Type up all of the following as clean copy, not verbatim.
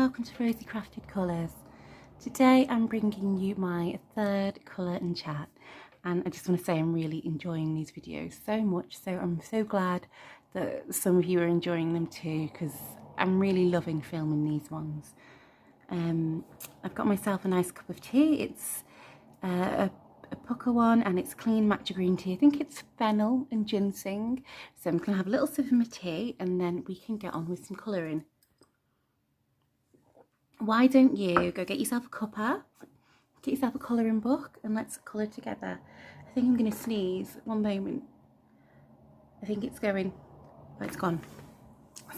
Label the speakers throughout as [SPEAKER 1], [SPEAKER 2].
[SPEAKER 1] welcome to Rosy Crafted Colours. Today I'm bringing you my third colour and chat, and I just want to say I'm really enjoying these videos so much, so I'm so glad that some of you are enjoying them too, because I'm really loving filming these ones. I've got myself a nice cup of tea. It's a pucker one, and it's clean matcha green tea. I think it's fennel and ginseng. So I'm going to have a little sip of my tea and then we can get on with some colouring. Why don't you go get yourself a cuppa, get yourself a colouring book, and let's colour together. I think I'm going to sneeze. One moment. I think it's going. Oh, it's gone.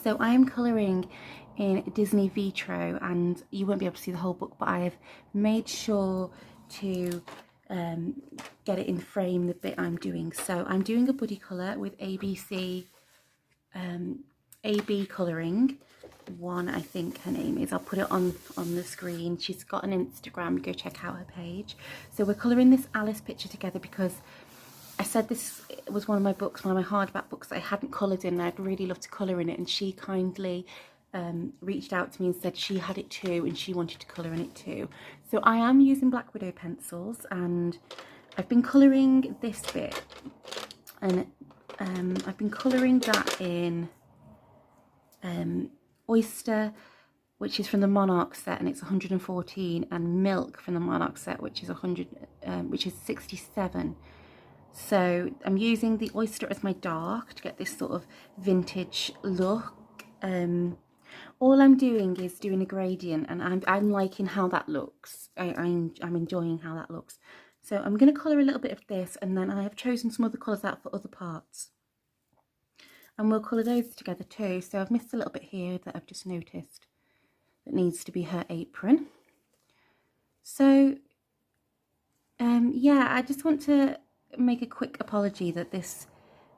[SPEAKER 1] So I am colouring in Disney Vitraux, and you won't be able to see the whole book, but I have made sure to get it in frame the bit I'm doing. So I'm doing a buddy colour with AB colouring. One, I think her name is. I'll put it on the screen. She's got an Instagram, go check out her page. So we're colouring this Alice picture together because I said this was one of my books, one of my hardback books that I hadn't coloured in, and I'd really love to colour in it, and she kindly reached out to me and said she had it too and she wanted to colour in it too. So I am using Black Widow pencils, and I've been colouring this bit, and I've been colouring that in Oyster, which is from the Monarch set, and it's 114, and Milk from the Monarch set, which is 67. So I'm using the Oyster as my dark to get this sort of vintage look. All I'm doing is doing a gradient, and I'm liking how that looks. I'm enjoying how that looks. So I'm going to colour a little bit of this, and then I have chosen some other colours out for other parts. And we'll colour those together too. So I've missed a little bit here that I've just noticed that needs to be her apron. So yeah, I just want to make a quick apology that this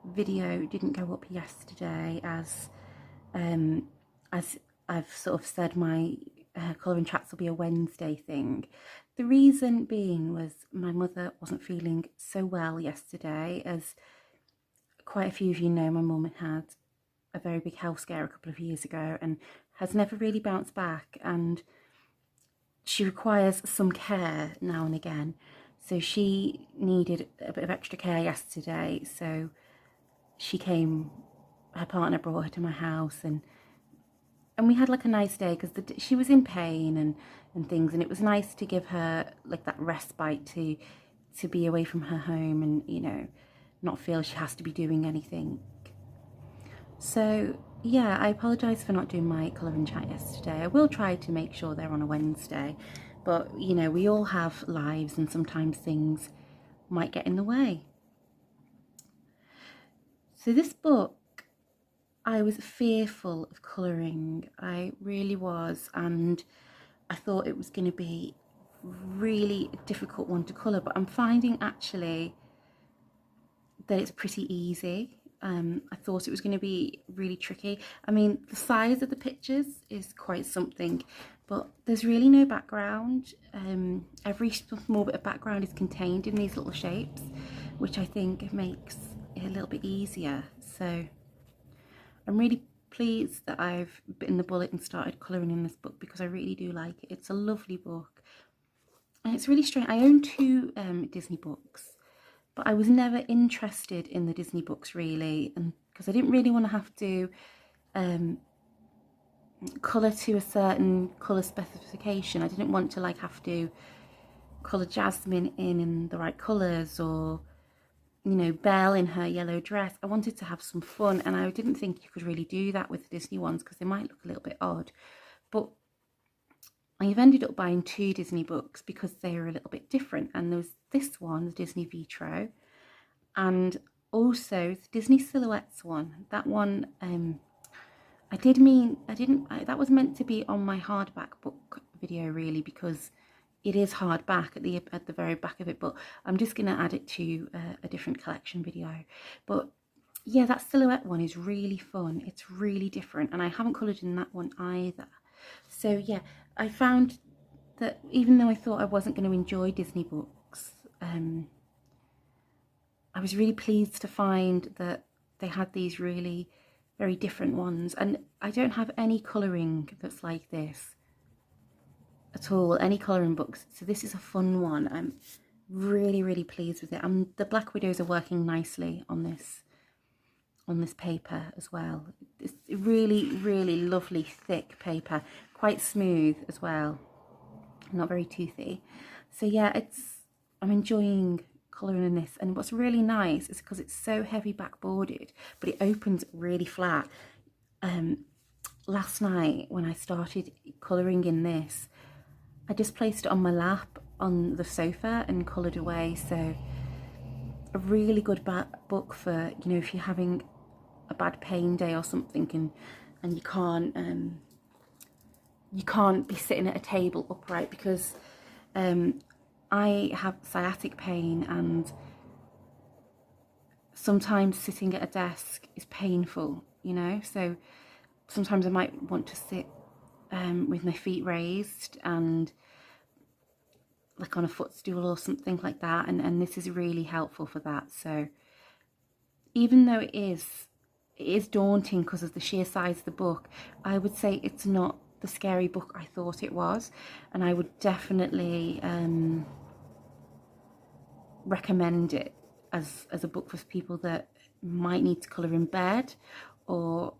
[SPEAKER 1] video didn't go up yesterday, as I've sort of said my colouring chats will be a Wednesday thing. The reason being was my mother wasn't feeling so well yesterday. As quite a few of you know, my mum had a very big health scare a couple of years ago and has never really bounced back, and she requires some care now and again. So she needed a bit of extra care yesterday, so she came, her partner brought her to my house, and we had like a nice day because she was in pain and things, and it was nice to give her like that respite to be away from her home and, you know, not feel she has to be doing anything. So yeah, I apologise for not doing my colouring chat yesterday. I will try to make sure they're on a Wednesday, but you know, we all have lives and sometimes things might get in the way. So this book, I was fearful of colouring. I really was, and I thought it was going to be really a difficult one to colour, but I'm finding actually that it's pretty easy. I thought it was going to be really tricky. I mean, the size of the pictures is quite something, but there's really no background. Every small bit of background is contained in these little shapes, which I think makes it a little bit easier. So I'm really pleased that I've bitten the bullet and started colouring in this book, because I really do like it. It's a lovely book, and it's really strange. I own two Disney books, but I was never interested in the Disney books really, and because I didn't really want to have to colour to a certain colour specification. I didn't want to like have to colour Jasmine in the right colours, or, you know, Belle in her yellow dress. I wanted to have some fun, and I didn't think you could really do that with the Disney ones because they might look a little bit odd. But I've ended up buying two Disney books because they are a little bit different, and there's this one, the Disney Vitraux, and also the Disney Silhouettes one. That one, that was meant to be on my hardback book video really, because it is hardback at the very back of it, but I'm just going to add it to a different collection video. But yeah, that Silhouette one is really fun. It's really different, and I haven't coloured in that one either. So yeah, I found that even though I thought I wasn't going to enjoy Disney books, I was really pleased to find that they had these really very different ones, and I don't have any colouring that's like this. at all, any colouring books. So this is a fun one. I'm really pleased with it. The Black Widows are working nicely on this paper as well. It's really lovely thick paper, quite smooth as well, not very toothy. So yeah, I'm enjoying colouring in this. And what's really nice is because it's so heavy backboarded, but it opens really flat. Last night when I started colouring in this, I just placed it on my lap on the sofa and coloured away. So a really good book for, you know, if you're having a bad pain day or something, and you can't be sitting at a table upright, because I have sciatic pain, and sometimes sitting at a desk is painful, you know. So sometimes I might want to sit with my feet raised and like on a footstool or something like that, and this is really helpful for that. So even though it is daunting because of the sheer size of the book, I would say it's not the scary book I thought it was, and I would definitely recommend it as a book for people that might need to colour in bed, or,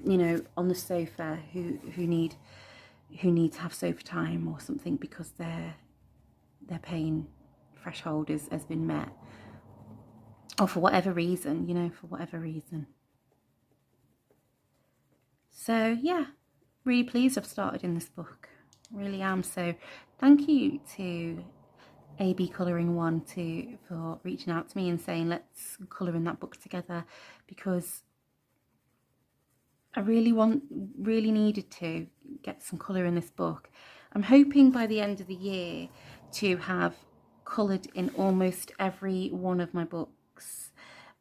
[SPEAKER 1] you know, on the sofa, who need to have sofa time or something because their pain threshold has been met, or for whatever reason, you know, for whatever reason. So yeah, really pleased I've started in this book, really am. So thank you to AB Colouring One for reaching out to me and saying let's colour in that book together, because I really needed to get some colour in this book. I'm hoping by the end of the year to have coloured in almost every one of my books.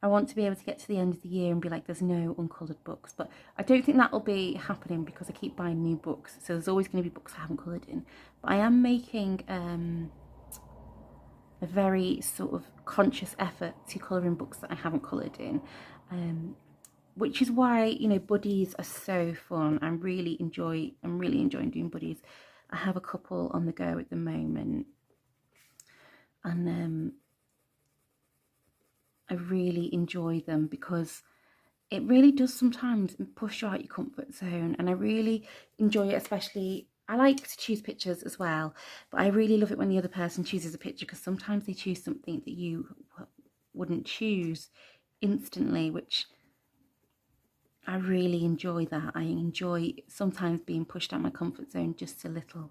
[SPEAKER 1] I want to be able to get to the end of the year and be like, there's no uncoloured books, but I don't think that will be happening because I keep buying new books, so there's always going to be books I haven't coloured in. But I am making a very sort of conscious effort to colour in books that I haven't coloured in, which is why, you know, buddies are so fun. I'm really enjoying doing buddies. I have a couple on the go at the moment, and I really enjoy them because it really does sometimes push you out your comfort zone, and I really enjoy it. Especially, I like to choose pictures as well, but I really love it when the other person chooses a picture, because sometimes they choose something that you wouldn't choose instantly, which I really enjoy that. I enjoy sometimes being pushed out my comfort zone just a little.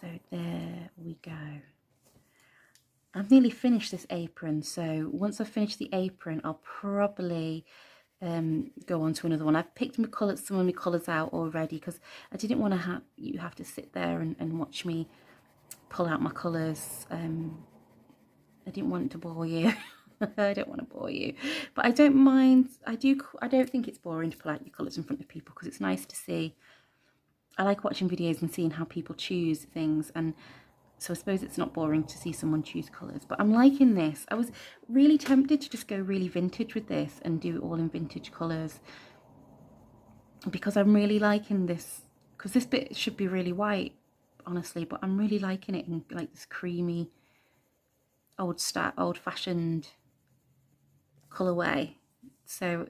[SPEAKER 1] So there we go. I've nearly finished this apron, so once I've finished the apron, I'll probably go on to another one. I've picked some of my colours out already, because I didn't want to you have to sit there and watch me pull out my colours. I didn't want to bore you. I don't want to bore you, but I don't mind. I don't think it's boring to pull out your colours in front of people, because it's nice to see. I like watching videos and seeing how people choose things, and so I suppose it's not boring to see someone choose colours. But I'm liking this. I was really tempted to just go really vintage with this and do it all in vintage colours, because I'm really liking this, because this bit should be really white, honestly, but I'm really liking it in like this creamy old-fashioned colourway. So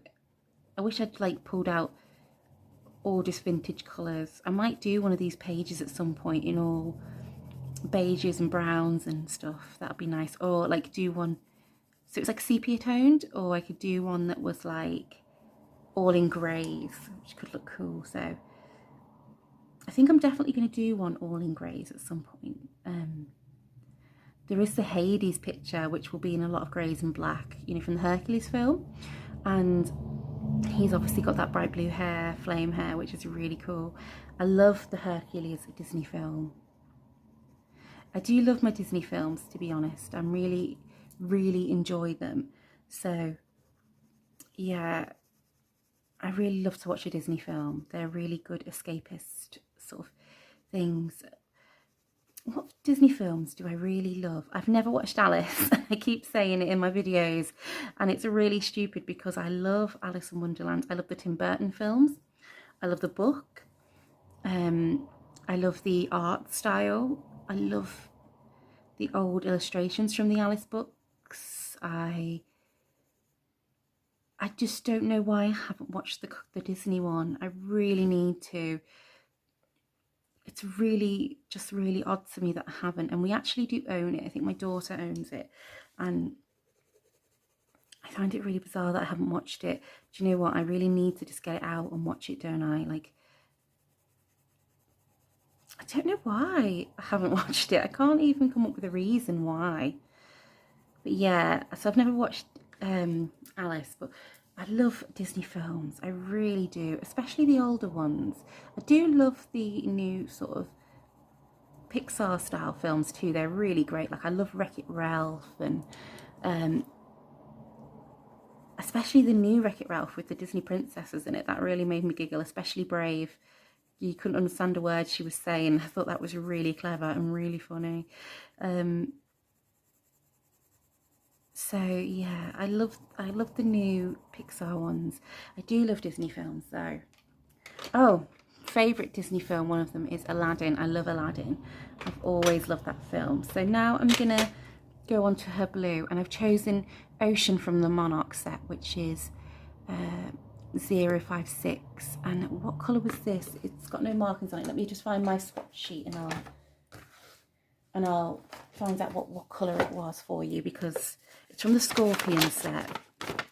[SPEAKER 1] I wish I'd like pulled out all just vintage colours. I might do one of these pages at some point in all beiges and browns and stuff. That'd be nice. Or like do one so it's like sepia toned, or I could do one that was like all in greys, which could look cool. So I think I'm definitely going to do one all in greys at some point. There is the Hades picture, which will be in a lot of greys and black, you know, from the Hercules film, and he's obviously got that bright blue hair, flame hair, which is really cool. I love the Hercules Disney film. I do love my Disney films, to be honest. I'm really enjoy them. So yeah, I really love to watch a Disney film. They're really good escapist sort of things. What Disney films do I really love? I've never watched Alice. I keep saying it in my videos, and it's really stupid because I love Alice in Wonderland. I love the Tim Burton films. I love the book. I love the art style. I love the old illustrations from the Alice books. I just don't know why I haven't watched the Disney one. I really need to. It's really, just really odd to me that I haven't. And we actually do own it. I think my daughter owns it. And I find it really bizarre that I haven't watched it. Do you know what? I really need to just get it out and watch it, don't I? Like, I don't know why I haven't watched it. I can't even come up with a reason why. But yeah, so I've never watched Alice, but I love Disney films. I really do, especially the older ones. I do love the new sort of Pixar style films too. They're really great. Like I love Wreck-It Ralph and especially the new Wreck-It Ralph with the Disney princesses in it. That really made me giggle, especially Brave. You couldn't understand a word she was saying. I thought that was really clever and really funny. So yeah, I love the new Pixar ones. I do love Disney films though. Oh, favourite Disney film, one of them is Aladdin. I love Aladdin. I've always loved that film. So now I'm gonna go on to her blue, and I've chosen Ocean from the Monarch set, which is 056. And what colour was this? It's got no markings on it. Let me just find my swatch sheet and I'll find out what colour it was for you, because it's from the Scorpion set. I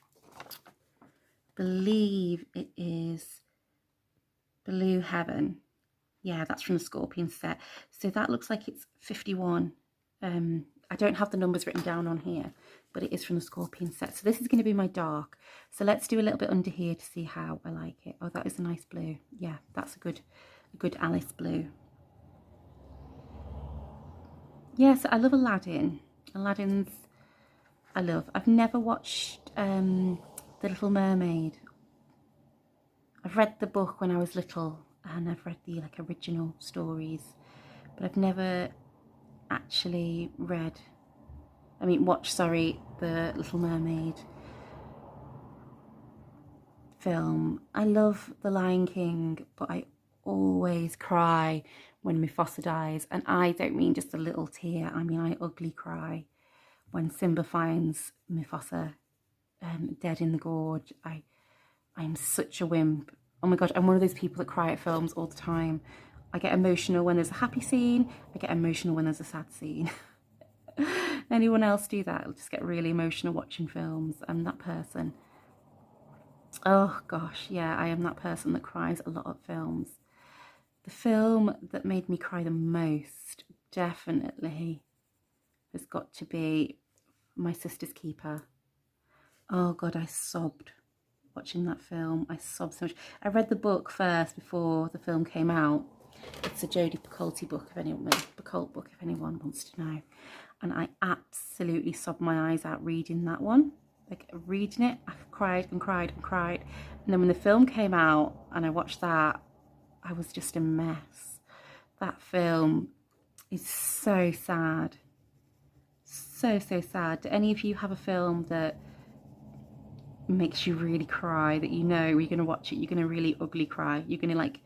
[SPEAKER 1] believe it is Blue Heaven. Yeah, that's from the Scorpion set. So that looks like it's 51. I don't have the numbers written down on here, but it is from the Scorpion set. So this is going to be my dark. So let's do a little bit under here to see how I like it. Oh, that is a nice blue. Yeah, that's a good Alice blue. Yes, I love Aladdin. Aladdin's I love. I've never watched The Little Mermaid. I've read the book when I was little, and I've read the original stories, but I've never actually watched The Little Mermaid film. I love The Lion King, but I always cry when Mufasa dies, and I don't mean just a little tear. I mean I ugly cry when Simba finds Mufasa dead in the gorge. I'm such a wimp. Oh my god, I'm one of those people that cry at films all the time. I get emotional when there's a happy scene. I get emotional when there's a sad scene. Anyone else do that? I'll just get really emotional watching films. I'm that person. Oh gosh, yeah, I am that person that cries a lot at films. The film that made me cry the most, definitely, has got to be My Sister's Keeper. Oh god, I sobbed watching that film. I sobbed so much. I read the book first before the film came out. It's a Jodie Picoult book, if anyone wants to know. And I absolutely sobbed my eyes out reading that one. Like reading it, I cried and cried and cried. And then when the film came out and I watched that, I was just a mess. That film is so sad. So sad. Do any of you have a film that makes you really cry, that you know you're going to watch it, you're going to really ugly cry, you're going to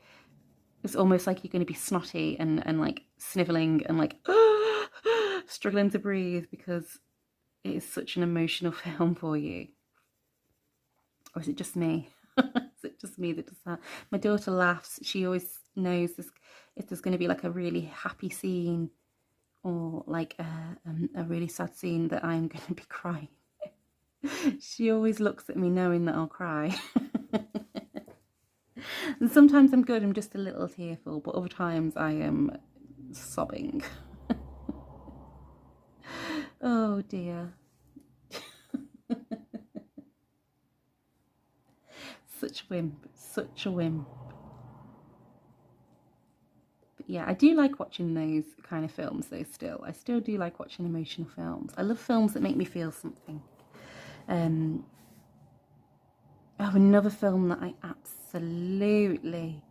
[SPEAKER 1] it's almost like you're going to be snotty and snivelling and struggling to breathe because it is such an emotional film for you? Or is it just me? Is it just me that does that? My daughter laughs. She always knows if there's going to be a really happy scene or a really sad scene that I'm going to be crying. She always looks at me knowing that I'll cry. And sometimes I'm good, I'm just a little tearful, but other times I am sobbing. Oh dear. Such a wimp. But yeah, I do like watching those kind of films though still. I still do like watching emotional films. I love films that make me feel something. Another film that I absolutely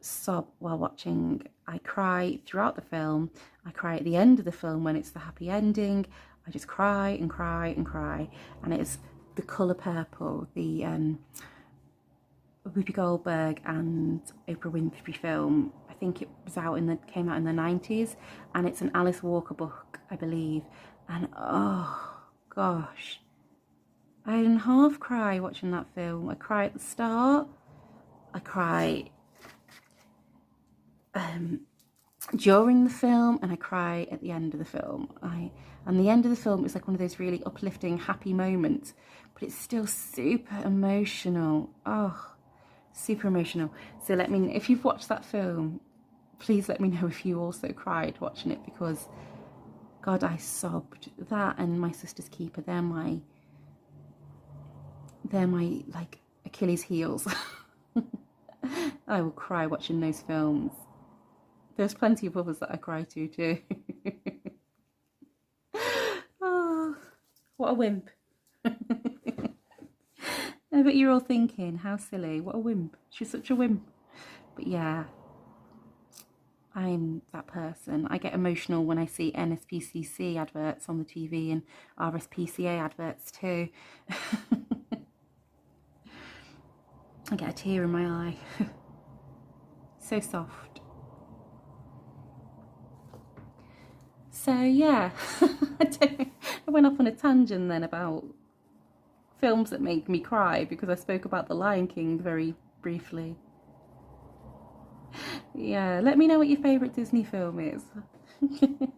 [SPEAKER 1] sob while watching. I cry throughout the film. I cry at the end of the film when it's the happy ending. I just cry and cry and cry. And it's The Colour Purple, the Whoopi Goldberg and Oprah Winfrey film. I think it was came out in the 90s, and it's an Alice Walker book, I believe. And oh gosh, I didn't half cry watching that film. I cry at the start, I cry during the film, and I cry at the end of the film. And the end of the film is like one of those really uplifting, happy moments, but it's still super emotional. Oh, super emotional. So let me, if you've watched that film, please let me know if you also cried watching it, because God, I sobbed. That and My Sister's Keeper, they're my like Achilles heels. I will cry watching those films. There's plenty of others that I cry to too. Oh, what a wimp. I bet you're all thinking, how silly, what a wimp. She's such a wimp. But yeah, I'm that person. I get emotional when I see NSPCC adverts on the TV and RSPCA adverts too. I get a tear in my eye. So soft. So yeah, I went off on a tangent then about films that make me cry, because I spoke about The Lion King very briefly. Yeah, let me know what your favourite Disney film is. And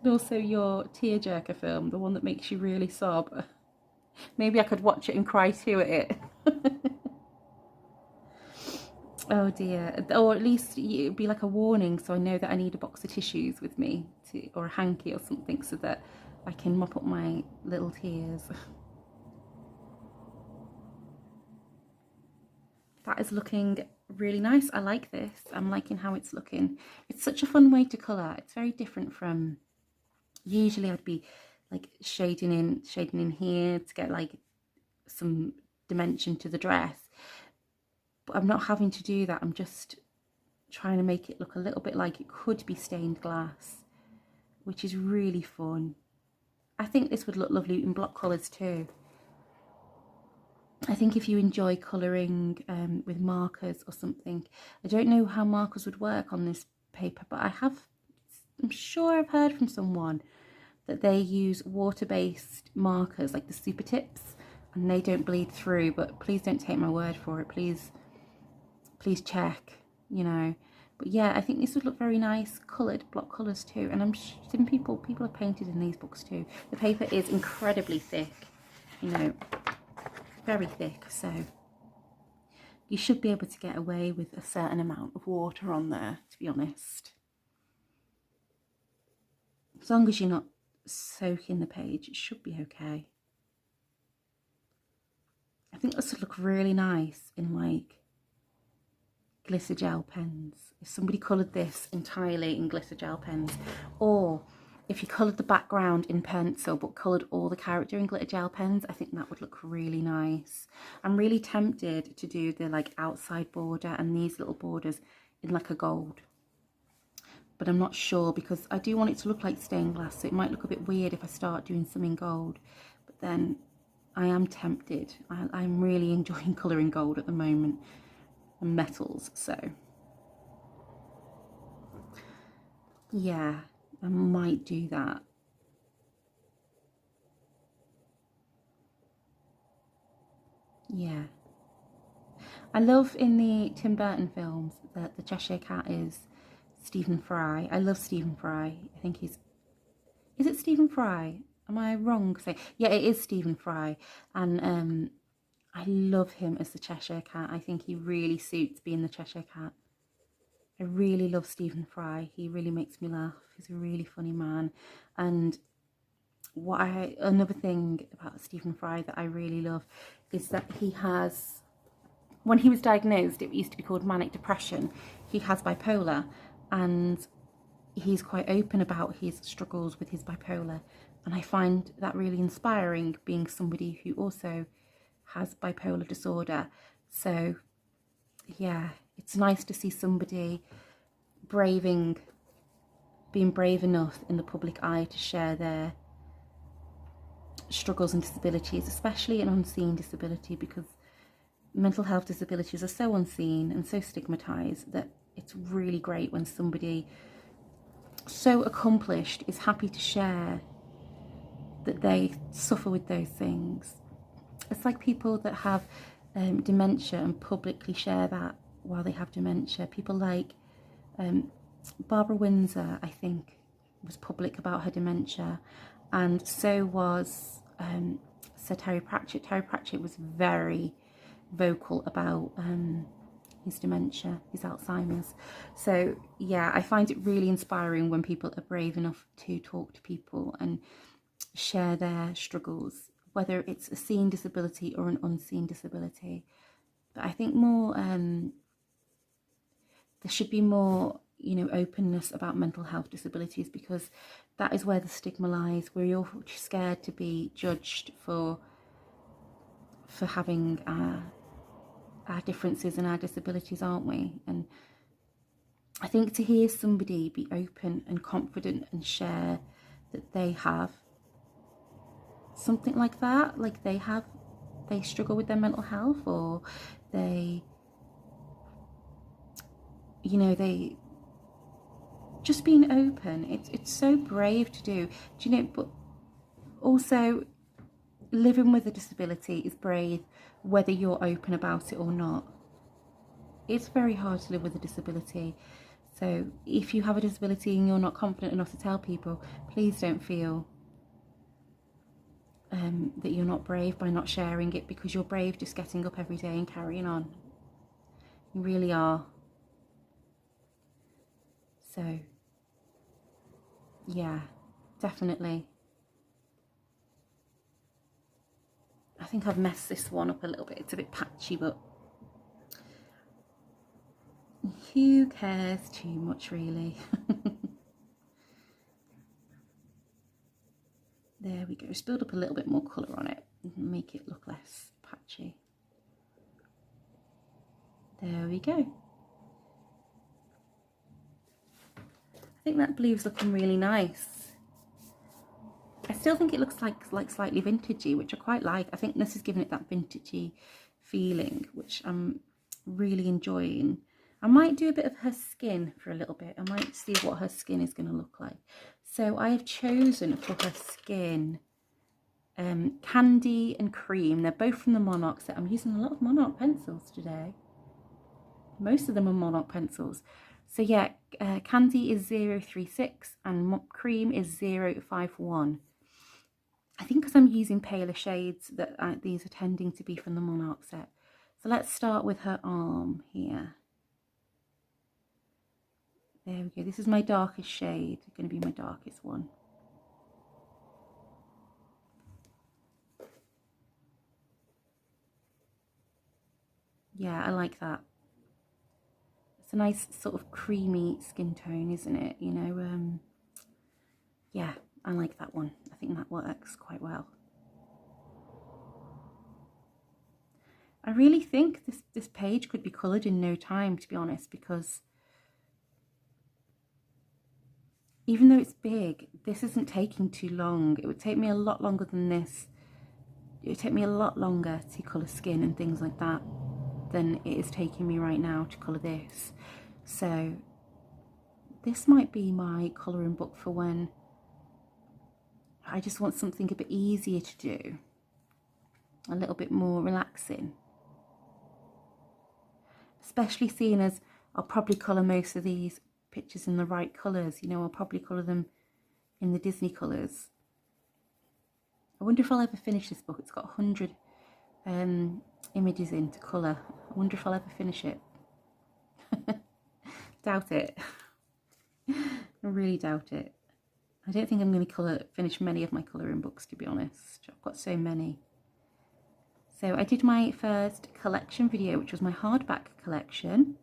[SPEAKER 1] also your tearjerker film, the one that makes you really sob. Maybe I could watch it and cry too at it. Oh dear. Or at least it'd be like a warning, so I know that I need a box of tissues with me, or a hanky or something, so that I can mop up my little tears. That is looking really nice. I like this. I'm liking how it's looking. It's such a fun way to colour. It's very different from, usually I'd be like shading in here to get like some dimension to the dress. But I'm not having to do that. I'm just trying to make it look a little bit like it could be stained glass, which is really fun. I think this would look lovely in block colours too. I think if you enjoy colouring with markers or something, I don't know how markers would work on this paper, but I'm sure I've heard from someone that they use water-based markers like the super tips, and they don't bleed through, but please don't take my word for it. Please check, you know. But yeah, I think this would look very nice coloured, block colours too. And I'm seeing people have painted in these books too. The paper is incredibly thick, you know, very thick, so you should be able to get away with a certain amount of water on there, to be honest. As long as you're not soaking the page, it should be okay. I think this would look really nice in like glitter gel pens. If somebody coloured this entirely in glitter gel pens, or if you coloured the background in pencil but coloured all the character in glitter gel pens, I think that would look really nice. I'm really tempted to do the like outside border and these little borders in like a gold, but I'm not sure, because I do want it to look like stained glass, so it might look a bit weird if I start doing some in gold. But then I am tempted. I'm really enjoying colouring gold at the moment, and metals, so yeah, I might do that. Yeah, I love in the Tim Burton films that the Cheshire Cat is Stephen Fry. I love Stephen Fry. I think is it Stephen Fry? Am I wrong? Yeah, it is Stephen Fry, and I love him as the Cheshire Cat. I think he really suits being the Cheshire Cat. I really love Stephen Fry. He really makes me laugh. He's a really funny man. And another thing about Stephen Fry that I really love is that he has, when he was diagnosed, it used to be called manic depression. He has bipolar, and he's quite open about his struggles with his bipolar. And I find that really inspiring, being somebody who also has bipolar disorder. So yeah, it's nice to see somebody being brave enough in the public eye to share their struggles and disabilities, especially an unseen disability, because mental health disabilities are so unseen and so stigmatized that it's really great when somebody so accomplished is happy to share that they suffer with those things. It's like people that have dementia and publicly share that while they have dementia. People like Barbara Windsor, I think, was public about her dementia, and so was Sir Terry Pratchett. Terry Pratchett was very vocal about his dementia, his Alzheimer's. So yeah, I find it really inspiring when people are brave enough to talk to people and share their struggles, whether it's a seen disability or an unseen disability. But I think more there should be more, you know, openness about mental health disabilities, because that is where the stigma lies. We're all scared to be judged for having our differences and our disabilities, aren't we? And I think to hear somebody be open and confident and share that they have something like that, like they struggle with their mental health, or they, you know, they just being open, it's so brave to do you know? But also, living with a disability is brave whether you're open about it or not. It's very hard to live with a disability. So if you have a disability and you're not confident enough to tell people, please don't feel that you're not brave by not sharing it, because you're brave just getting up every day and carrying on. You really are. So yeah, definitely. I think I've messed this one up a little bit. It's a bit patchy, but who cares too much, really? There we go. Just build up a little bit more colour on it and make it look less patchy. There we go. I think that blue's looking really nice. I still think it looks like slightly vintagey, which I quite like. I think this is giving it that vintagey feeling, which I'm really enjoying. I might do a bit of her skin for a little bit. I might see what her skin is going to look like. So I have chosen for her skin Candy and Cream. They're both from the Monarch set. I'm using a lot of Monarch pencils today. Most of them are Monarch pencils. So yeah, Candy is 036 and Cream is 051. I think because I'm using paler shades that these are tending to be from the Monarch set. So let's start with her arm here. There we go. This is my darkest shade. It's going to be my darkest one. Yeah, I like that. It's a nice sort of creamy skin tone, isn't it? You know, yeah, I like that one. I think that works quite well. I really think this page could be coloured in no time, to be honest, because even though it's big, this isn't taking too long. It would take me a lot longer than this. It would take me a lot longer to colour skin and things like that than it is taking me right now to colour this. So this might be my colouring book for when I just want something a bit easier to do, a little bit more relaxing. Especially seeing as I'll probably colour most of these pictures in the right colours. You know, I'll probably colour them in the Disney colours. I wonder if I'll ever finish this book. It's got 100 images in to colour. I wonder if I'll ever finish it. Doubt it. I really doubt it. I don't think I'm going to finish many of my colouring books, to be honest. I've got so many. So I did my first collection video, which was my hardback collection.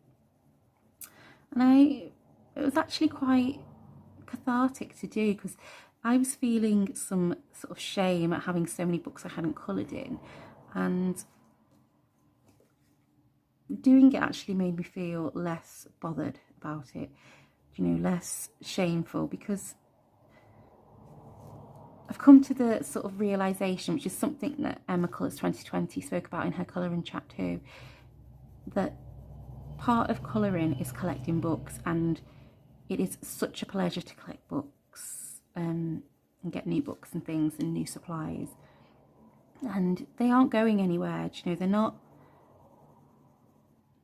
[SPEAKER 1] And it was actually quite cathartic to do, because I was feeling some sort of shame at having so many books I hadn't coloured in. And doing it actually made me feel less bothered about it, you know, less shameful, because I've come to the sort of realisation, which is something that Emma Colours 2020 spoke about in her colouring chat too, that part of colouring is collecting books, and it is such a pleasure to collect books and get new books and things and new supplies. And they aren't going anywhere, you know,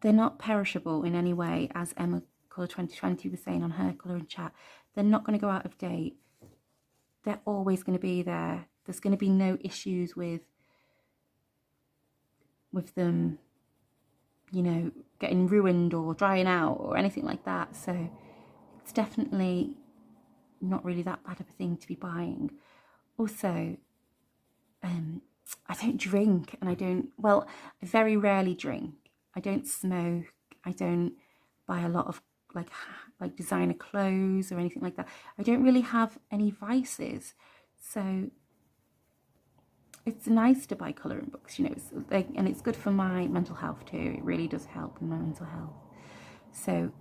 [SPEAKER 1] they're not perishable in any way, as Emma Colour 2020 was saying on her colouring chat. They're not going to go out of date. They're always going to be there. There's going to be no issues with them, you know, getting ruined or drying out or anything like that. So it's definitely not really that bad of a thing to be buying. Also, I don't drink, and I very rarely drink. I don't smoke. I don't buy a lot of like designer clothes or anything like that. I don't really have any vices, so it's nice to buy colouring books, you know, and it's good for my mental health too. It really does help in my mental health. So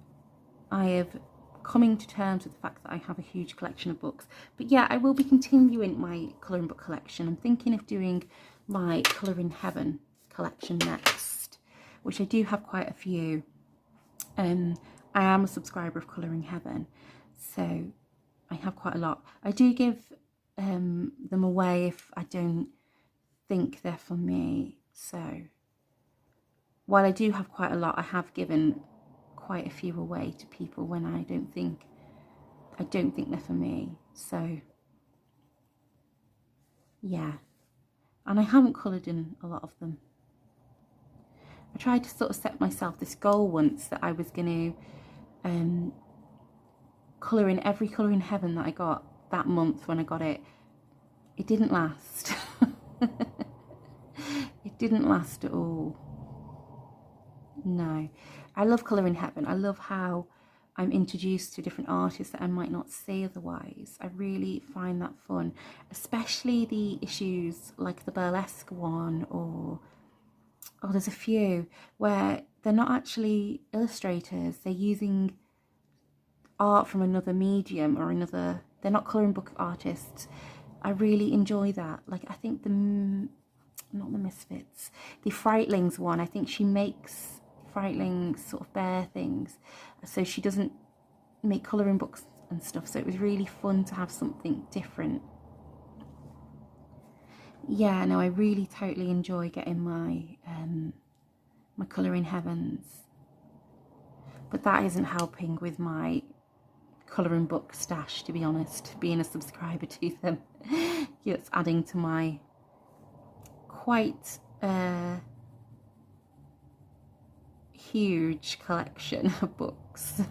[SPEAKER 1] I have coming to terms with the fact that I have a huge collection of books. But yeah, I will be continuing my colouring book collection. I'm thinking of doing my Colour in Heaven collection next, which I do have quite a few. I am a subscriber of Colour in Heaven, so I have quite a lot. I do give them away if I don't think they're for me. So while I do have quite a lot, I have given quite a few away to people when I don't think they're for me. So yeah, and I haven't coloured in a lot of them. I tried to sort of set myself this goal once that I was going to colour in every Colour in Heaven that I got that month when I got it. It didn't last. It didn't last at all. No. I love Colour in Heaven. I love how I'm introduced to different artists that I might not see otherwise. I really find that fun, especially the issues like the burlesque one, or there's a few where they're not actually illustrators, they're using art from another medium or another, they're not colouring book artists. I really enjoy that. Like, I think not the Misfits, the Frightlings one, I think she makes Frightlings sort of bear things, so she doesn't make colouring books and stuff, so it was really fun to have something different. Yeah, no, I really totally enjoy getting my my Colour in Heavens, but that isn't helping with my colouring book stash, to be honest. Being a subscriber to them, yeah, it's adding to my quite huge collection of books,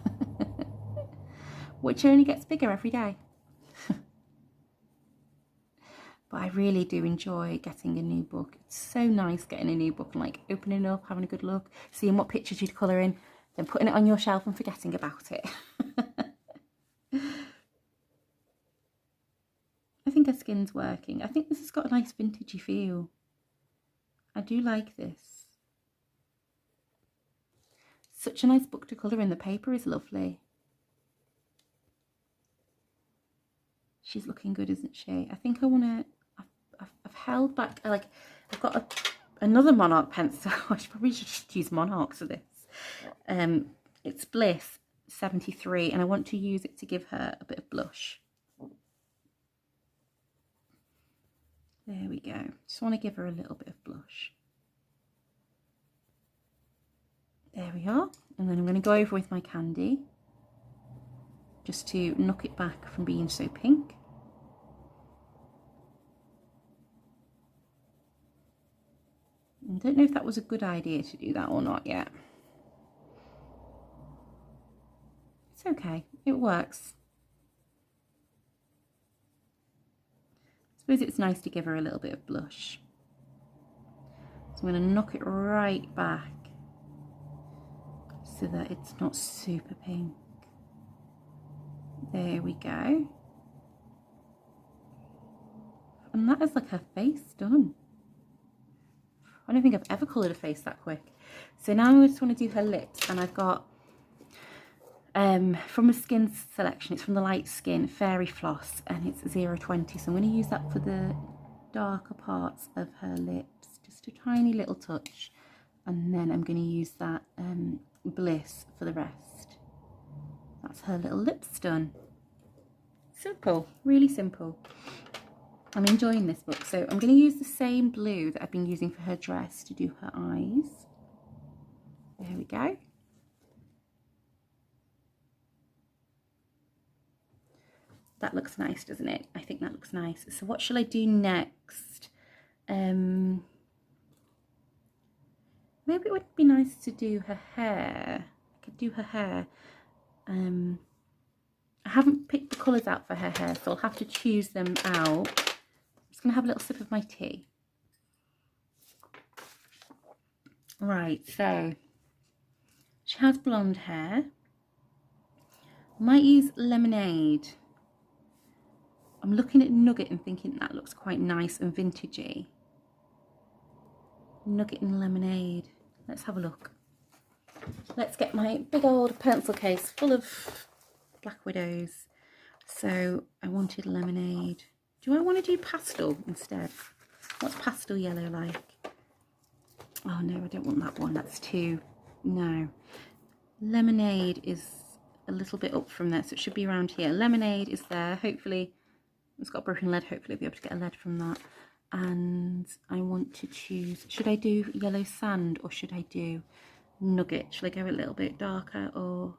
[SPEAKER 1] which only gets bigger every day. But I really do enjoy getting a new book. It's so nice getting a new book and like opening it up, having a good look, seeing what pictures you'd colour in, then putting it on your shelf and forgetting about it. I think her skin's working. I think this has got a nice vintagey feel. I do like this. Such a nice book to colour in. The paper is lovely. She's looking good, isn't she? I think I want to... I've held back, like, I've got another Monarch pencil. I should probably just use Monarchs for this. It's Bliss 73, and I want to use it to give her a bit of blush. There we go. Just want to give her a little bit of blush. There we are. And then I'm going to go over with my candy, just to knock it back from being so pink. I don't know if that was a good idea to do that or not yet. It's okay, it works. I suppose it's nice to give her a little bit of blush. So I'm going to knock it right back so that it's not super pink. There we go. And that is like her face done. I don't think I've ever coloured a face that quick. So now I just want to do her lips, and I've got from a skin selection. It's from the Light Skin Fairy Floss, and it's 020. So I'm going to use that for the darker parts of her lips, just a tiny little touch, and then I'm going to use that Bliss for the rest. That's her little lips done. Simple, really simple. I'm enjoying this book. So I'm going to use the same blue that I've been using for her dress to do her eyes. There we go. That looks nice, doesn't it? I think that looks nice. So what shall I do next? Maybe it would be nice to do her hair. I could do her hair. I haven't picked the colours out for her hair, so I'll have to choose them out. I'm just going to have a little sip of my tea. Right, so she has blonde hair. Might use Lemonade. I'm looking at Nugget and thinking that looks quite nice and vintagey. Nugget and Lemonade. Let's have a look. Let's get my big old pencil case full of Black Widows. So I wanted Lemonade. Do I want to do pastel instead? What's pastel yellow like? Oh no, I don't want that one. That's too... No. Lemonade is a little bit up from there, so it should be around here. Lemonade is there. Hopefully... It's got a broken lead, hopefully I'll be able to get a lead from that. And I want to choose, should I do Yellow Sand or should I do Nugget? Should I go a little bit darker, or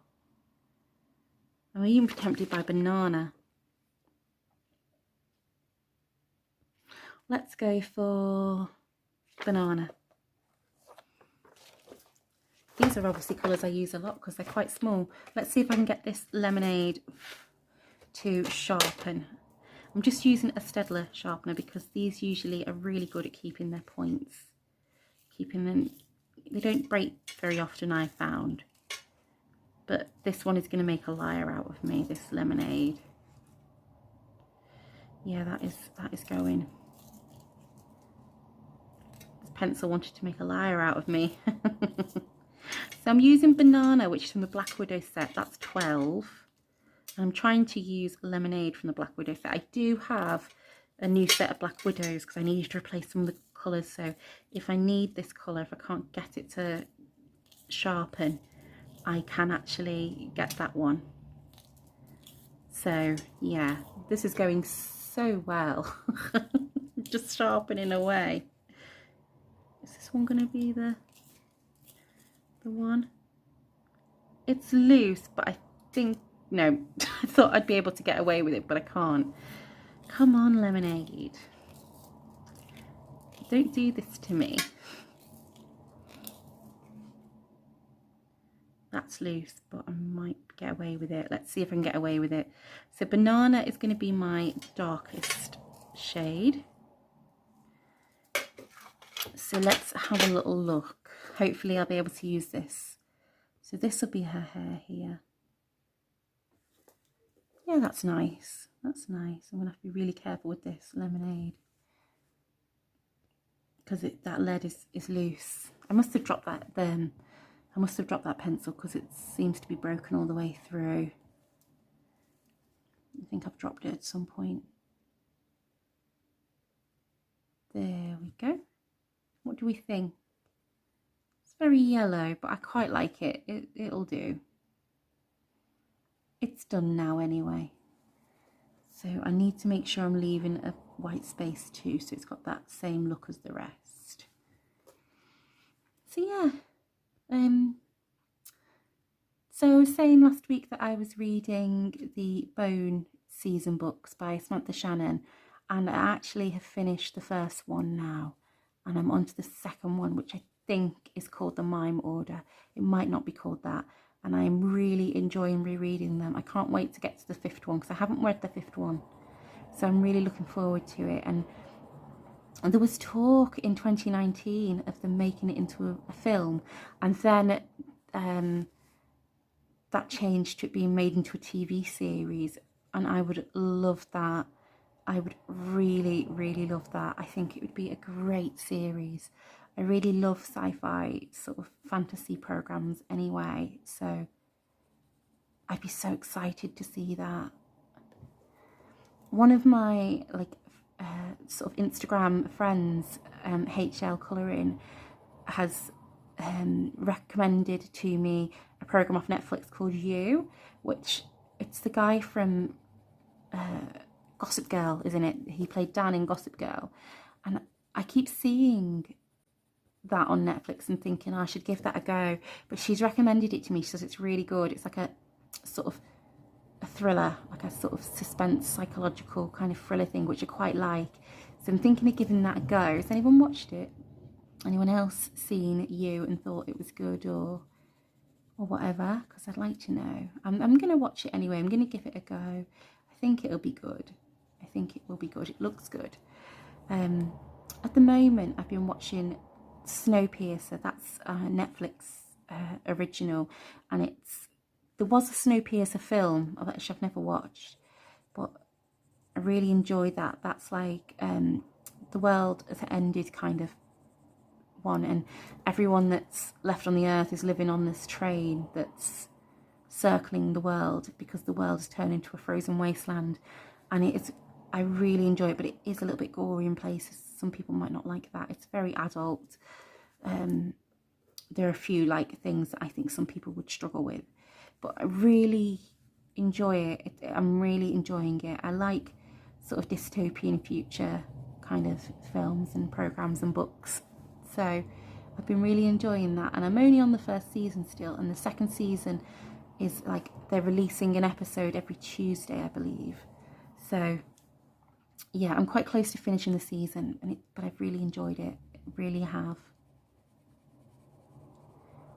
[SPEAKER 1] I'm even tempted by Banana. Let's go for Banana. These are obviously colours I use a lot because they're quite small. Let's see if I can get this Lemonade to sharpen. I'm just using a Stedler sharpener because these usually are really good at keeping their points. Keeping them, they don't break very often, I found. But this one is going to make a liar out of me, this Lemonade. Yeah, that is going. This pencil wanted to make a liar out of me. So I'm using Banana, which is from the Black Widow set. That's 12. I'm trying to use Lemonade from the Black Widow set. I do have a new set of Black Widows because I need to replace some of the colours. So if I need this colour, if I can't get it to sharpen, I can actually get that one. So yeah, this is going so well. Just sharpening away. Is this one going to be the one? It's loose, but I think... No, I thought I'd be able to get away with it, but I can't. Come on, Lemonade. Don't do this to me. That's loose, but I might get away with it. Let's see if I can get away with it. So Banana is going to be my darkest shade. So let's have a little look. Hopefully I'll be able to use this. So this will be her hair here. Yeah, that's nice. That's nice. I'm going to have to be really careful with this Lemonade. Because that lead is loose. I must have dropped that then. I must have dropped that pencil because it seems to be broken all the way through. I think I've dropped it at some point. There we go. What do we think? It's very yellow, but I quite like it. It'll do. It's done now anyway. So I need to make sure I'm leaving a white space too, so it's got that same look as the rest. So yeah. So I was saying last week that I was reading the Bone season books by Samantha Shannon, and I actually have finished the first one now, and I'm on to the second one, which I think is called The Mime Order. It might not be called that. And I'm really enjoying rereading them. I can't wait to get to the fifth one because I haven't read the fifth one. So I'm really looking forward to it. And there was talk in 2019 of them making it into a film. And then that changed to it being made into a TV series. And I would love that. I would really, really love that. I think it would be a great series. I really love sci-fi sort of fantasy programs anyway, so I'd be so excited to see that. One of my sort of Instagram friends, HL Colouring, has recommended to me a program off Netflix called You, which it's the guy from Gossip Girl, isn't it? He played Dan in Gossip Girl, and I keep seeing that on Netflix and thinking I should give that a go, but she's recommended it to me. She says it's really good. It's like a sort of a thriller, like a sort of suspense psychological kind of thriller thing, which I quite like. So I'm thinking of giving that a go. Has anyone watched it? Anyone else seen You and thought it was good or whatever? Because I'd like to know. I'm going to watch it anyway. I'm going to give it a go. I think it'll be good. I think it will be good. It looks good. At the moment, I've been watching Snowpiercer. That's a Netflix original, and there was a Snowpiercer film, which I've never watched, but I really enjoyed that. That's like the world has ended kind of one, and everyone that's left on the earth is living on this train that's circling the world because the world has turned into a frozen wasteland. And I really enjoy it, but it is a little bit gory in places. Some people might not like that. It's very adult. There are a few things that I think some people would struggle with, but I really enjoy it. I'm really enjoying it. I like sort of dystopian future kind of films and programs and books, so I've been really enjoying that. And I'm only on the first season still, and the second season is they're releasing an episode every Tuesday, I believe. So yeah, I'm quite close to finishing the season, but I've really enjoyed it. I really have.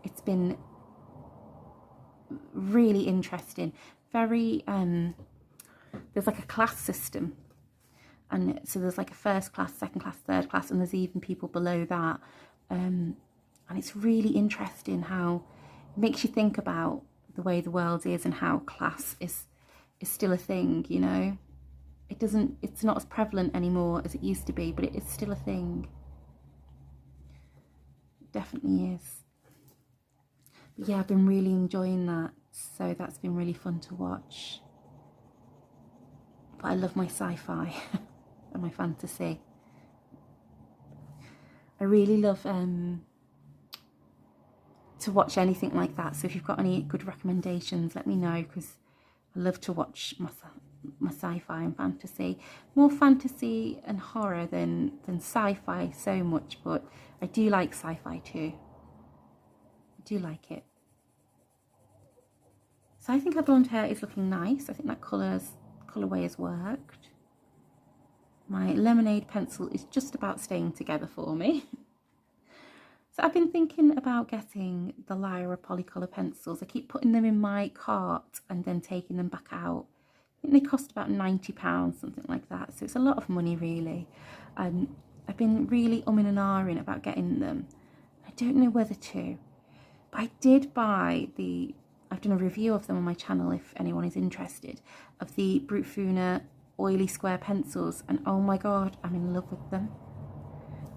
[SPEAKER 1] It's been really interesting. Very there's like a class system, and so there's like a first class, second class, third class, and there's even people below that, and it's really interesting how it makes you think about the way the world is and how class is still a thing, you know. It's not as prevalent anymore as it used to be, but it is still a thing. It definitely is. But yeah, I've been really enjoying that, so that's been really fun to watch. But I love my sci-fi and my fantasy. I really love to watch anything like that, so if you've got any good recommendations, let me know, because I love to watch my sci-fi and fantasy. More fantasy and horror than sci-fi so much, but I do like sci-fi too. I do like it. So I think our blonde hair is looking nice. I think that colourway has worked. My lemonade pencil is just about staying together for me. So I've been thinking about getting the Lyra Polycolour pencils. I keep putting them in my cart and then taking them back out. I think they cost about £90, something like that. So it's a lot of money, really. I've been really umming and ahhing about getting them. I don't know whether to. But I did buy I've done a review of them on my channel if anyone is interested, of the Brute Funa oily square pencils. And oh my God, I'm in love with them.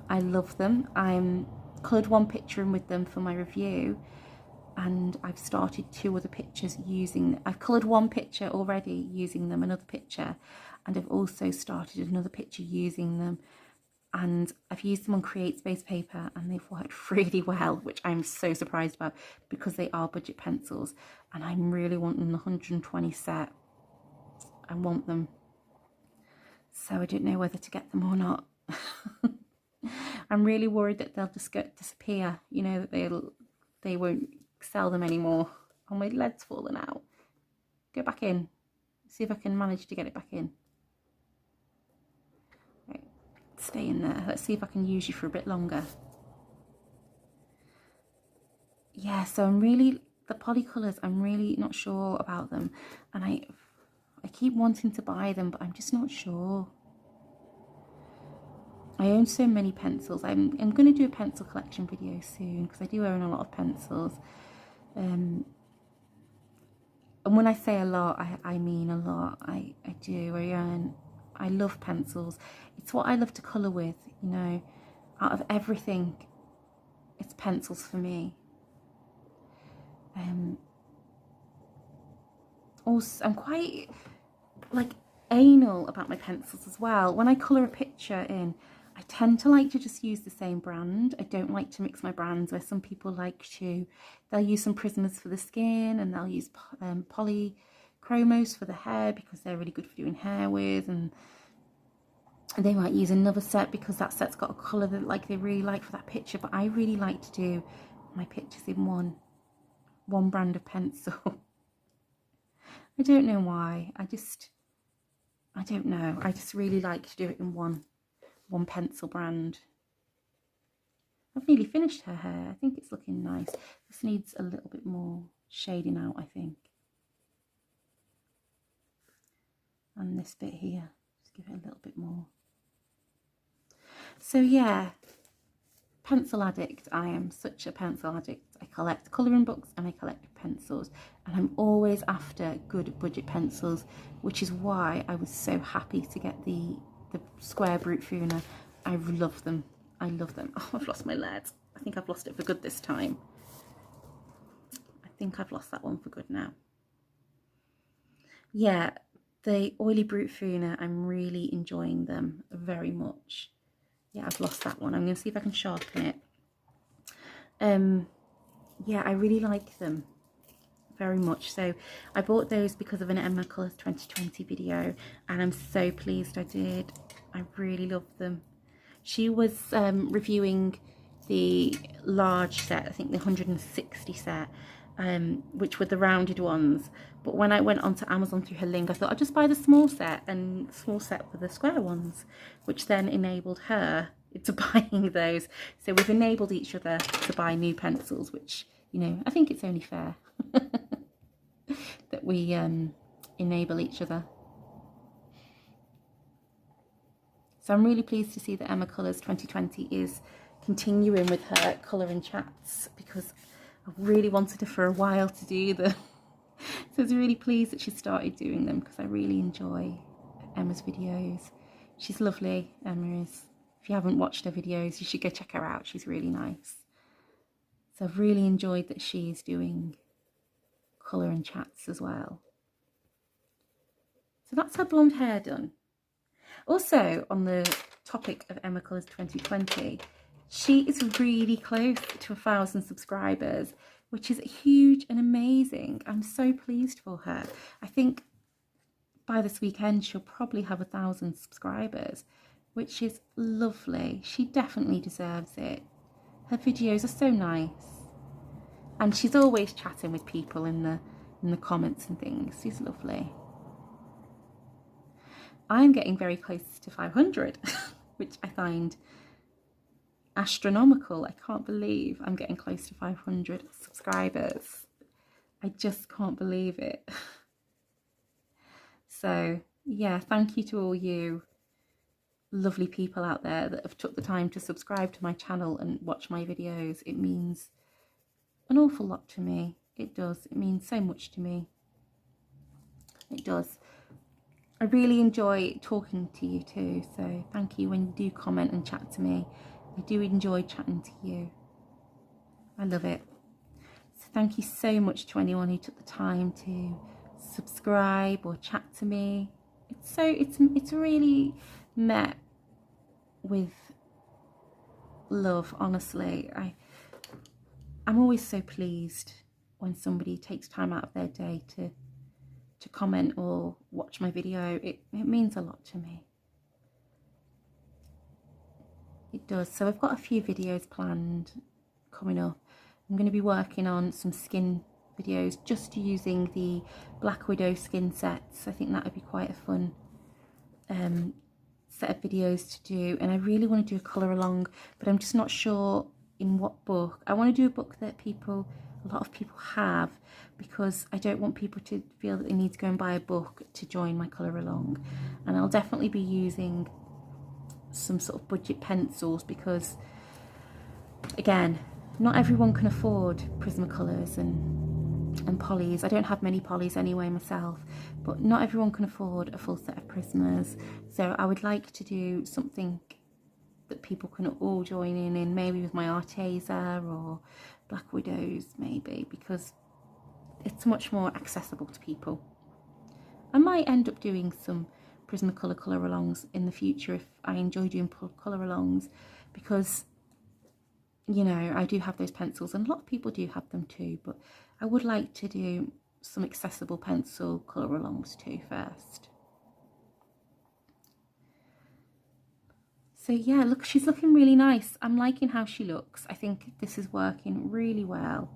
[SPEAKER 1] I love them. I'm coloured one picture in with them for my review, and I've started 2 other pictures using. I've coloured one picture already using them, another picture, and I've also started another picture using them, and I've used them on Create Space paper, and they've worked really well, which I'm so surprised about because they are budget pencils, and I'm really wanting the 120 set. I want them, so I don't know whether to get them or not. I'm really worried that they'll just disappear, you know, that they won't sell them anymore. Oh, my lead's fallen out. Go back in. See if I can manage to get it back in. Right, stay in there. Let's see if I can use you for a bit longer. Yeah, so the polycolours, I'm really not sure about them. And I keep wanting to buy them, but I'm just not sure. I own so many pencils. I'm going to do a pencil collection video soon because I do own a lot of pencils. And when I say a lot, I mean a lot. I do. I love pencils. It's what I love to colour with, you know. Out of everything, it's pencils for me. also, I'm quite like anal about my pencils as well. When I colour a picture in, I tend to like to just use the same brand. I don't like to mix my brands, where some people like to, they'll use some Prismas for the skin, and they'll use polychromos for the hair because they're really good for doing hair with, and they might use another set because that set's got a colour that like they really like for that picture. But I really like to do my pictures in one brand of pencil. I don't know why. I don't know. I just really like to do it in one pencil brand. I've nearly finished her hair. I think it's looking nice. This needs a little bit more shading out, I think. And this bit here, just give it a little bit more. So yeah, pencil addict. I am such a pencil addict. I collect colouring books and I collect pencils, and I'm always after good budget pencils, which is why I was so happy to get the square Brute Funa. I love them. I love them. Oh, I've lost my lead. I think I've lost it for good this time. I think I've lost that one for good now. Yeah, the oily Brute Funa, I'm really enjoying them very much. Yeah, I've lost that one. I'm going to see if I can sharpen it. Yeah, I really like them very much. So I bought those because of an Emma Colours 2020 video, and I'm so pleased I did. I really love them. She was reviewing the large set, I think the 160 set, which were the rounded ones. But when I went onto Amazon through her link, I thought I'd just buy the small set, and the small set were the square ones, which then enabled her into buying those. So we've enabled each other to buy new pencils, which, you know, I think it's only fair that we enable each other. So I'm really pleased to see that Emma Colours 2020 is continuing with her colouring chats, because I really wanted her for a while to do them. So I was really pleased that she started doing them, because I really enjoy Emma's videos. She's lovely, Emma is. If you haven't watched her videos, you should go check her out. She's really nice. So I've really enjoyed that she's doing colouring chats as well. So that's her blonde hair done. Also, on the topic of Emma Colours 2020, she is really close to 1,000 subscribers, which is huge and amazing. I'm so pleased for her. I think by this weekend she'll probably have 1,000 subscribers, which is lovely. She definitely deserves it. Her videos are so nice, and she's always chatting with people in the comments and things. She's lovely. I'm getting very close to 500, which I find astronomical. I can't believe I'm getting close to 500 subscribers. I just can't believe it. So yeah, thank you to all you lovely people out there that have took the time to subscribe to my channel and watch my videos. It means an awful lot to me. It does. It means so much to me. It does. I really enjoy talking to you too, so thank you when you do comment and chat to me. I do enjoy chatting to you. I love it. So thank you so much to anyone who took the time to subscribe or chat to me. It's really met with love, honestly. I'm always so pleased when somebody takes time out of their day to comment or watch my video. It means a lot to me. It does. So I've got a few videos planned coming up. I'm going to be working on some skin videos, just using the Black Widow skin sets. I think that would be quite a fun set of videos to do. And I really want to do a colour along, but I'm just not sure in what book. I want to do a book that a lot of people have, because I don't want people to feel that they need to go and buy a book to join my colour along. And I'll definitely be using some sort of budget pencils, because again, not everyone can afford Prismacolors and polys. I don't have many polys anyway myself, but not everyone can afford a full set of Prismas. So I would like to do something that people can all join in, maybe with my Arteza or Black Widows maybe, because it's much more accessible to people. I might end up doing some Prismacolor colour alongs in the future if I enjoy doing colour alongs, because, you know, I do have those pencils and a lot of people do have them too, but I would like to do some accessible pencil colour alongs too first. So yeah, look, she's looking really nice. I'm liking how she looks. I think this is working really well.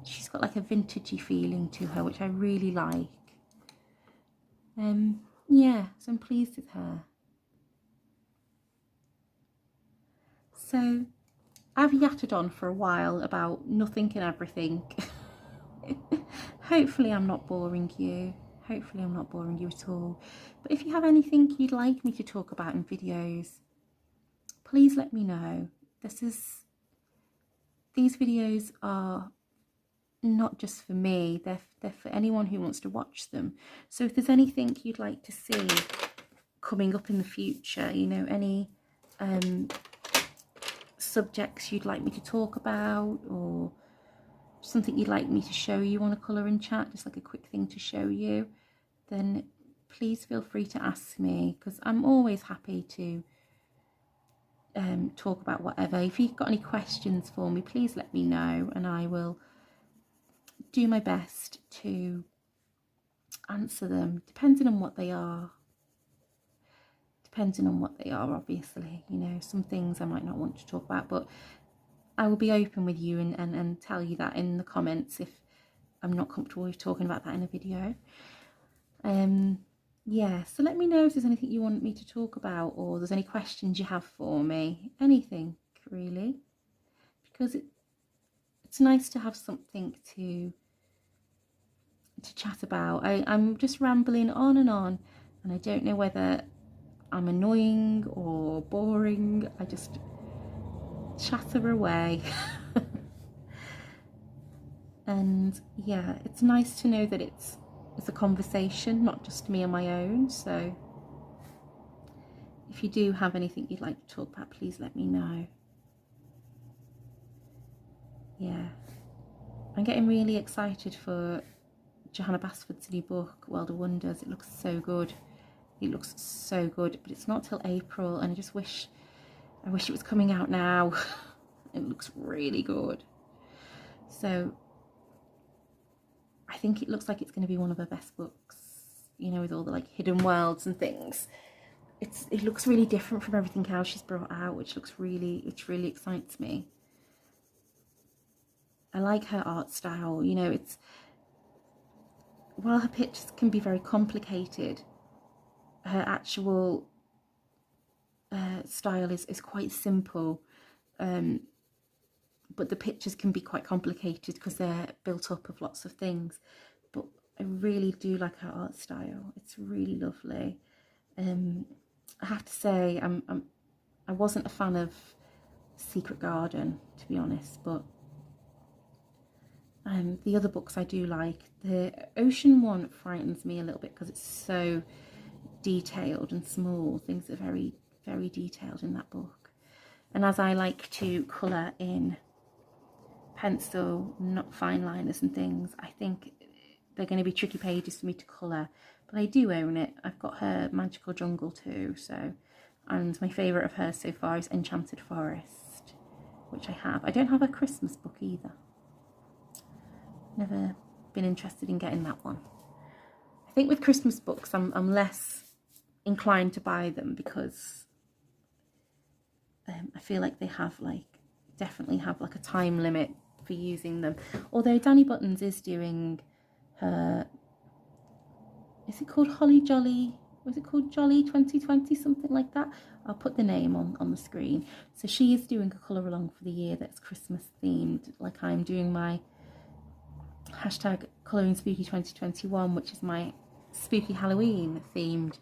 [SPEAKER 1] She's got like a vintagey feeling to her, which I really like. Yeah, so I'm pleased with her. So I've yattered on for a while about nothing and everything. Hopefully I'm not boring you. Hopefully I'm not boring you at all. But if you have anything you'd like me to talk about in videos, please let me know. These videos are not just for me, they're for anyone who wants to watch them. So if there's anything you'd like to see coming up in the future, you know, any subjects you'd like me to talk about, or something you'd like me to show you on a colouring chat, just like a quick thing to show you, then please feel free to ask me, because I'm always happy to talk about whatever. If you've got any questions for me, please let me know and I will do my best to answer them, depending on what they are. Obviously, you know, some things I might not want to talk about, but I will be open with you and tell you that in the comments if I'm not comfortable with talking about that in a video. Yeah, so let me know if there's anything you want me to talk about, or there's any questions you have for me, anything really, because it's nice to have something to chat about. I'm just rambling on, and I don't know whether I'm annoying or boring. I just chatter away. And yeah, it's nice to know that it's a conversation, not just me on my own. So if you do have anything you'd like to talk about, please let me know. Yeah, I'm getting really excited for Johanna Basford's new book, World of Wonders. It looks so good. It looks so good, but it's not till April, and I wish it was coming out now. It looks really good. So I think it looks like it's going to be one of her best books, you know, with all the like hidden worlds and things. It looks really different from everything else she's brought out, which really excites me. I like her art style, you know, while her pictures can be very complicated, her actual style is quite simple, but the pictures can be quite complicated because they're built up of lots of things. But I really do like her art style. It's really lovely. I have to say, I wasn't a fan of Secret Garden, to be honest, but the other books I do like. The Ocean one frightens me a little bit because it's so detailed and small. Things are very, very detailed in that book. And as I like to colour in pencil, not fine liners and things, I think they're going to be tricky pages for me to colour. But I do own it. I've got her Magical Jungle too, so, and my favourite of hers so far is Enchanted Forest, which I have. I don't have a Christmas book either. Never been interested in getting that one. I think with Christmas books I'm less inclined to buy them because I feel like they definitely have like a time limit for using them. Although Danny Buttons is doing her, is it called Holly Jolly? Was it called Jolly 2020, something like that? I'll put the name on the screen. So she is doing a colour along for the year that's Christmas themed, like I'm doing my hashtag Colouring Spooky 2021, which is my spooky Halloween themed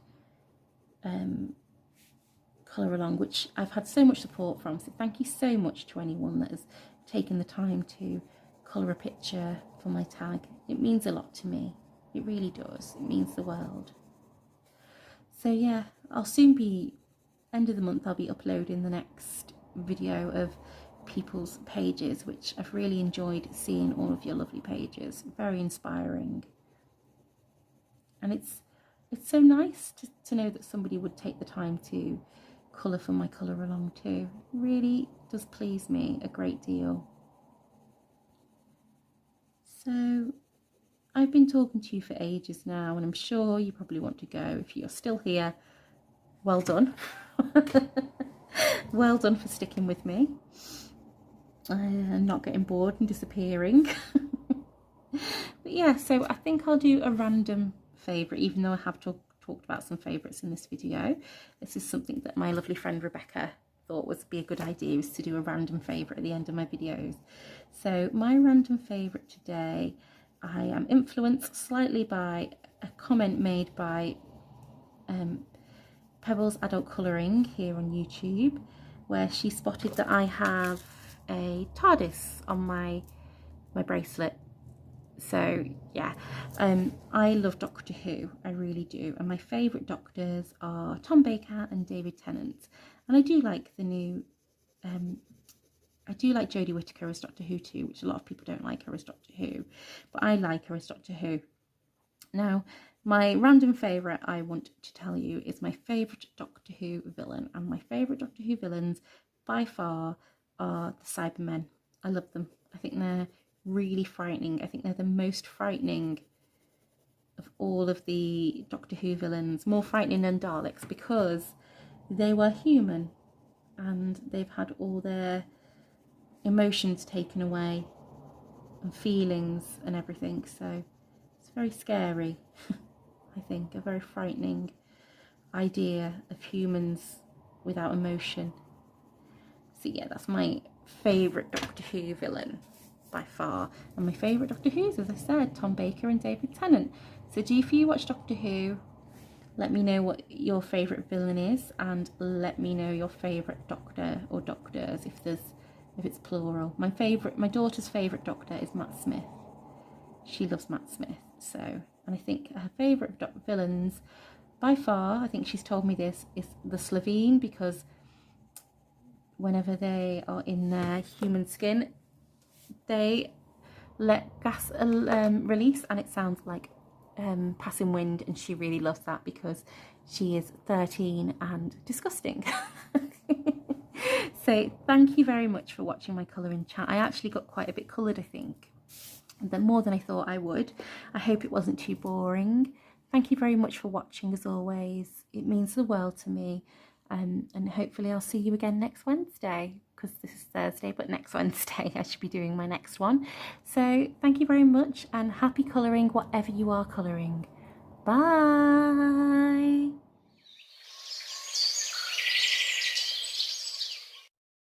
[SPEAKER 1] colour along, which I've had so much support from. So thank you so much to anyone that has taken the time to colour a picture for my tag. It means a lot to me. It really does. It means the world. So yeah, I'll soon be, end of the month, I'll be uploading the next video of people's pages, which I've really enjoyed seeing all of your lovely pages. Very inspiring. and it's so nice to know that somebody would take the time to colour for my colour along too. It really does please me a great deal. So I've been talking to you for ages now, and I'm sure you probably want to go. If you're still here, well done. Well done for sticking with me and not getting bored and disappearing. But yeah, so I think I'll do a random favourite, even though I have talked about some favourites in this video. This is something that my lovely friend Rebecca thought would be a good idea, is to do a random favourite at the end of my videos. So my random favourite today, I am influenced slightly by a comment made by Pebbles Adult Colouring here on YouTube, where she spotted that I have a TARDIS on my bracelet. So yeah, I love Doctor Who, I really do, and my favourite Doctors are Tom Baker and David Tennant, and I do like the new, I do like Jodie Whittaker as Doctor Who too, which a lot of people don't like her as Doctor Who, but I like her as Doctor Who. Now, my random favourite I want to tell you is my favourite Doctor Who villain, and my favourite Doctor Who villains by far are the Cybermen. I love them. I think they're really frightening. I think they're the most frightening of all of the Doctor Who villains, more frightening than Daleks, because they were human and they've had all their emotions taken away and feelings and everything, so it's very scary. I think a very frightening idea of humans without emotion. So yeah, that's my favourite Doctor Who villain by far, and my favourite Doctor Who's, as I said, Tom Baker and David Tennant. So do you watch Doctor Who? Let me know what your favourite villain is, and let me know your favourite Doctor or Doctors if it's plural. My daughter's favourite Doctor is Matt Smith. She loves Matt Smith. So, and I think her favourite villains by far, I think she's told me this, is the Slovene, because whenever they are in their human skin, they let gas release, and it sounds like passing wind, and she really loves that because she is 13 and disgusting. So thank you very much for watching my colouring chat. I actually got quite a bit coloured, I think, more than I thought I would. I hope it wasn't too boring. Thank you very much for watching, as always. It means the world to me. And hopefully I'll see you again next Wednesday, because this is Thursday, but next Wednesday I should be doing my next one. So thank you very much, and happy colouring, whatever you are colouring. Bye!